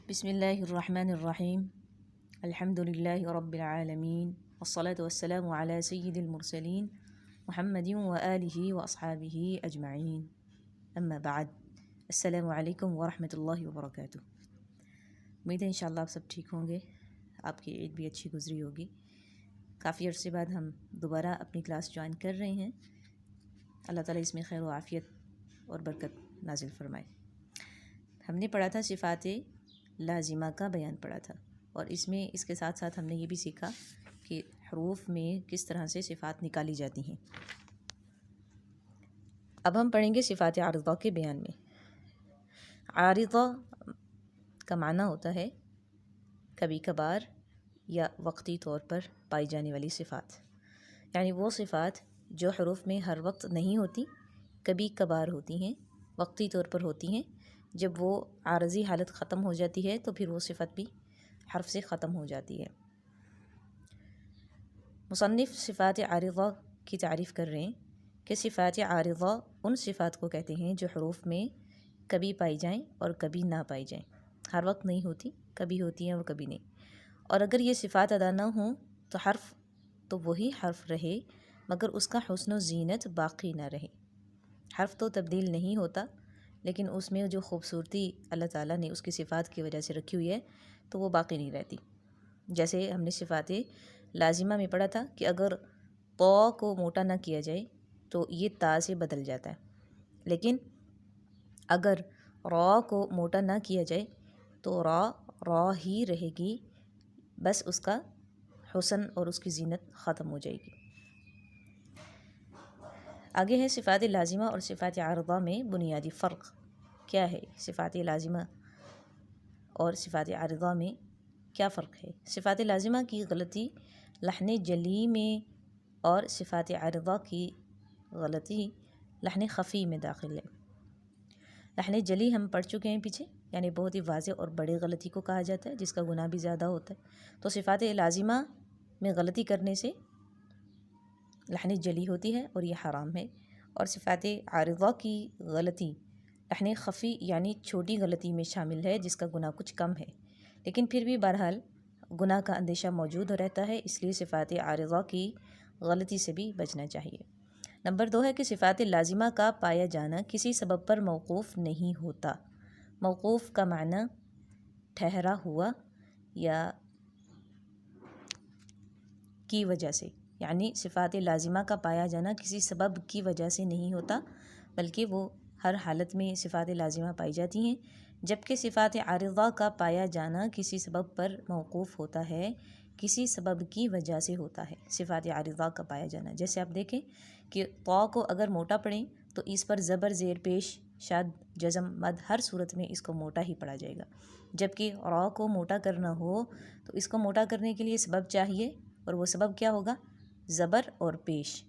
بسم اللہ الرحمن الرحیم الحمد للہ رب العالمین والصلاة والسلام علی سید المرسلین محمد وآلہ واصحابہ اجمعین اما بعد السلام علیکم ورحمۃ اللہ وبرکاتہ۔ امید ہے انشاءاللہ آپ سب ٹھیک ہوں گے، آپ کی عید بھی اچھی گزری ہوگی۔ کافی عرصے بعد ہم دوبارہ اپنی کلاس جوائن کر رہے ہیں۔ اللہ تعالیٰ اس میں خیر و عافیت اور برکت نازل فرمائے۔ ہم نے پڑھا تھا صفات لازمہ کا بیان پڑھا تھا، اور اس کے ساتھ ساتھ ہم نے یہ بھی سیکھا کہ حروف میں کس طرح سے صفات نکالی جاتی ہیں۔ اب ہم پڑھیں گے صفات عارضہ کے بیان میں۔ عارضہ کا معنی ہوتا ہے کبھی کبھار یا وقتی طور پر پائی جانے والی صفات، یعنی وہ صفات جو حروف میں ہر وقت نہیں ہوتی، کبھی کبھار ہوتی ہیں، وقتی طور پر ہوتی ہیں۔ جب وہ عارضی حالت ختم ہو جاتی ہے تو پھر وہ صفت بھی حرف سے ختم ہو جاتی ہے۔ مصنف صفات عارضہ کی تعریف کر رہے ہیں کہ صفات عارضہ ان صفات کو کہتے ہیں جو حروف میں کبھی پائی جائیں اور کبھی نہ پائی جائیں، ہر وقت نہیں ہوتی، کبھی ہوتی ہیں اور کبھی نہیں۔ اور اگر یہ صفات ادا نہ ہوں تو حرف تو وہی حرف رہے مگر اس کا حسن و زینت باقی نہ رہے۔ حرف تو تبدیل نہیں ہوتا، لیکن اس میں جو خوبصورتی اللہ تعالیٰ نے اس کی صفات کی وجہ سے رکھی ہوئی ہے تو وہ باقی نہیں رہتی۔ جیسے ہم نے صفات لازمہ میں پڑھا تھا کہ اگر طا کو موٹا نہ کیا جائے تو یہ تا سے بدل جاتا ہے، لیکن اگر را کو موٹا نہ کیا جائے تو را ہی رہے گی، بس اس کا حسن اور اس کی زینت ختم ہو جائے گی۔ آگے ہے صفات لازمہ اور صفات عارضہ میں بنیادی فرق کیا ہے۔ صفات لازمہ اور صفات عارضہ میں کیا فرق ہے؟ صفات لازمہ کی غلطی لحن جلی میں اور صفات عارضہ کی غلطی لحن خفی میں داخل ہے۔ لحن جلی ہم پڑھ چکے ہیں پیچھے، یعنی بہت ہی واضح اور بڑی غلطی کو کہا جاتا ہے جس کا گناہ بھی زیادہ ہوتا ہے۔ تو صفات لازمہ میں غلطی کرنے سے لحن جلی ہوتی ہے اور یہ حرام ہے، اور صفات عارضہ کی غلطی لحن خفی یعنی چھوٹی غلطی میں شامل ہے جس کا گناہ کچھ کم ہے، لیکن پھر بھی بہرحال گناہ کا اندیشہ موجود رہتا ہے، اس لیے صفات عارضہ کی غلطی سے بھی بچنا چاہیے۔ نمبر 2 ہے کہ صفات لازمہ کا پایا جانا کسی سبب پر موقوف نہیں ہوتا۔ موقوف کا معنی ٹھہرا ہوا یا کی وجہ سے، یعنی صفات لازمہ کا پایا جانا کسی سبب کی وجہ سے نہیں ہوتا، بلکہ وہ ہر حالت میں صفات لازمہ پائی جاتی ہیں، جبکہ صفات عارضہ کا پایا جانا کسی سبب پر موقوف ہوتا ہے، کسی سبب کی وجہ سے ہوتا ہے صفات عارضہ کا پایا جانا۔ جیسے آپ دیکھیں کہ طا کو اگر موٹا پڑھیں تو اس پر زبر، زیر پیش، شاد، جزم، مد ہر صورت میں اس کو موٹا ہی پڑھا جائے گا، جبکہ را کو موٹا کرنا ہو تو اس کو موٹا کرنے کے لیے سبب چاہیے، اور وہ سبب کیا ہوگا؟ زبر اور پیش،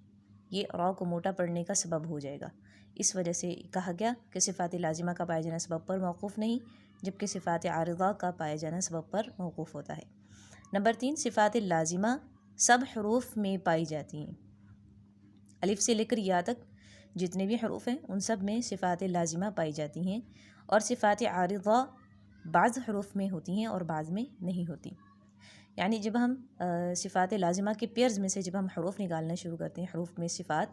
یہ را کو موٹا پڑھنے کا سبب ہو جائے گا۔ اس وجہ سے کہا گیا کہ صفات لازمہ کا پایا جانا سبب پر موقوف نہیں، جبکہ صفات عارضہ کا پایا جانا سبب پر موقوف ہوتا ہے۔ نمبر 3، صفات لازمہ سب حروف میں پائی جاتی ہیں۔ الف سے لے کر یا تک جتنے بھی حروف ہیں ان سب میں صفات لازمہ پائی جاتی ہیں، اور صفات عارضہ بعض حروف میں ہوتی ہیں اور بعض میں نہیں ہوتی۔ یعنی جب ہم صفات لازمہ کے پیئرز میں سے جب ہم حروف نکالنا شروع کرتے ہیں، حروف میں صفات،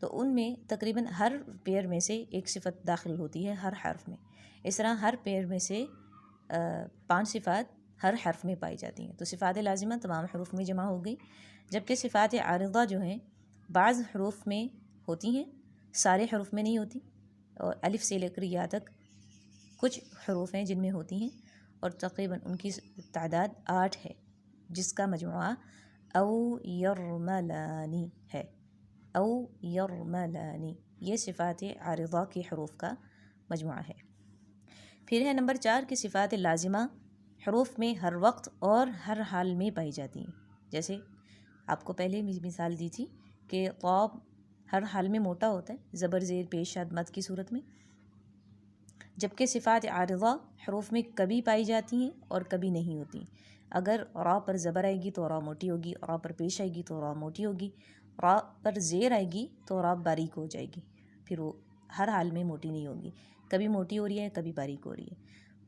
تو ان میں تقریباً ہر پیئر میں سے ایک صفت داخل ہوتی ہے ہر حرف میں۔ اس طرح ہر پیئر میں سے 5 صفات ہر حرف میں پائی جاتی ہیں، تو صفات لازمہ تمام حروف میں جمع ہو گئی، جبکہ صفات عارضہ جو ہیں بعض حروف میں ہوتی ہیں، سارے حروف میں نہیں ہوتی، اور الف سے لے کر یا تک کچھ حروف ہیں جن میں ہوتی ہیں، اور تقریباً ان کی تعداد 8 ہے، جس کا مجموعہ او یرملانی ہے۔ او یرملانی یہ صفات عارضہ کے حروف کا مجموعہ ہے۔ پھر ہے نمبر 4 کہ صفات لازمہ حروف میں ہر وقت اور ہر حال میں پائی جاتی ہیں۔ جیسے آپ کو پہلے مثال دی تھی کہ طا ہر حال میں موٹا ہوتا ہے، زبر، زیر، پیش، شاد، مد کی صورت میں، جبکہ صفات عارضہ حروف میں کبھی پائی جاتی ہیں اور کبھی نہیں ہوتی۔ اگر را پر زبر آئے گی تو را موٹی ہوگی، را پر پیش آئے گی تو را موٹی ہوگی، را پر زیر آئے گی تو را باریک ہو جائے گی، پھر وہ ہر حال میں موٹی نہیں ہوگی، کبھی موٹی ہو رہی ہے کبھی باریک ہو رہی ہے۔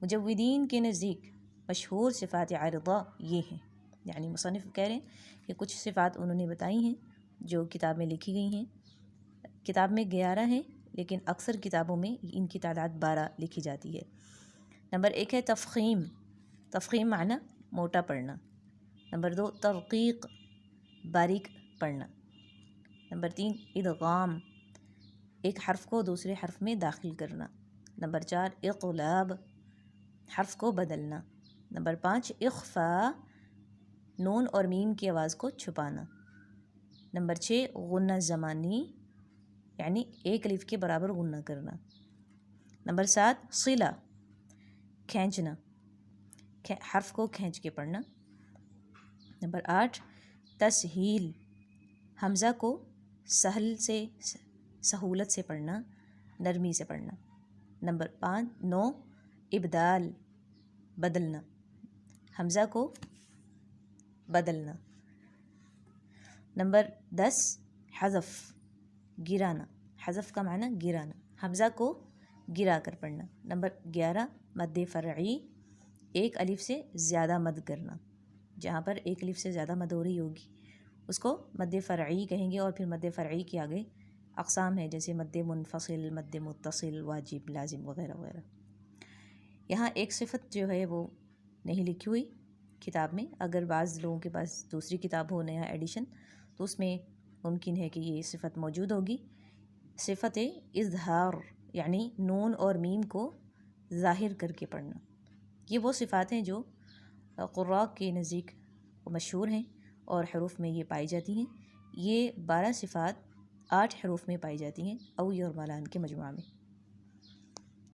مجودین کے نزدیک مشہور صفات عارضہ یہ ہیں، یعنی مصنف کہہ رہے ہیں کہ کچھ صفات انہوں نے بتائی ہیں جو کتاب میں لکھی گئی ہیں۔ کتاب میں 11 ہیں، لیکن اکثر کتابوں میں ان کی تعداد 12 لکھی جاتی ہے۔ نمبر 1 ہے تفخیم، تفخیم معنی موٹا پڑھنا۔ نمبر 2 ترقیق، باریک پڑھنا۔ نمبر 3 ادغام، ایک حرف کو دوسرے حرف میں داخل کرنا۔ نمبر 4 اقلاب، حرف کو بدلنا۔ نمبر 5 اخفاء، نون اور میم کی آواز کو چھپانا۔ نمبر 6 غنہ زمانی، یعنی ایک الف کے برابر غنہ کرنا۔ نمبر 7 صلہ، کھینچنا، حرف کو کھینچ کے پڑھنا۔ نمبر 8 تسہیل، حمزہ کو سہل سے سہولت سے پڑھنا، نرمی سے پڑھنا۔ نمبر 9 ابدال، بدلنا، حمزہ کو بدلنا۔ نمبر 10 حذف، گرانا، حذف کا معنی گرانا، حمزہ کو گرا کر پڑھنا۔ نمبر 11 مد فرعی، ایک الف سے زیادہ مد کرنا، جہاں پر ایک الف سے زیادہ مد ہو رہی ہوگی اس کو مد فرعی کہیں گے، اور پھر مد فرعی کے آگے اقسام ہیں جیسے مد منفصل، مد متصل، واجب، لازم وغیرہ وغیرہ۔ یہاں ایک صفت جو ہے وہ نہیں لکھی ہوئی کتاب میں، اگر بعض لوگوں کے پاس دوسری کتاب ہو نیا ایڈیشن تو اس میں ممکن ہے کہ یہ صفت موجود ہوگی۔ صفت اظہار، یعنی نون اور میم کو ظاہر کر کے پڑھنا۔ یہ وہ صفات ہیں جو قراء کے نزدیک مشہور ہیں اور حروف میں یہ پائی جاتی ہیں۔ یہ 12 صفات 8 حروف میں پائی جاتی ہیں او یرملان کے مجموعہ میں۔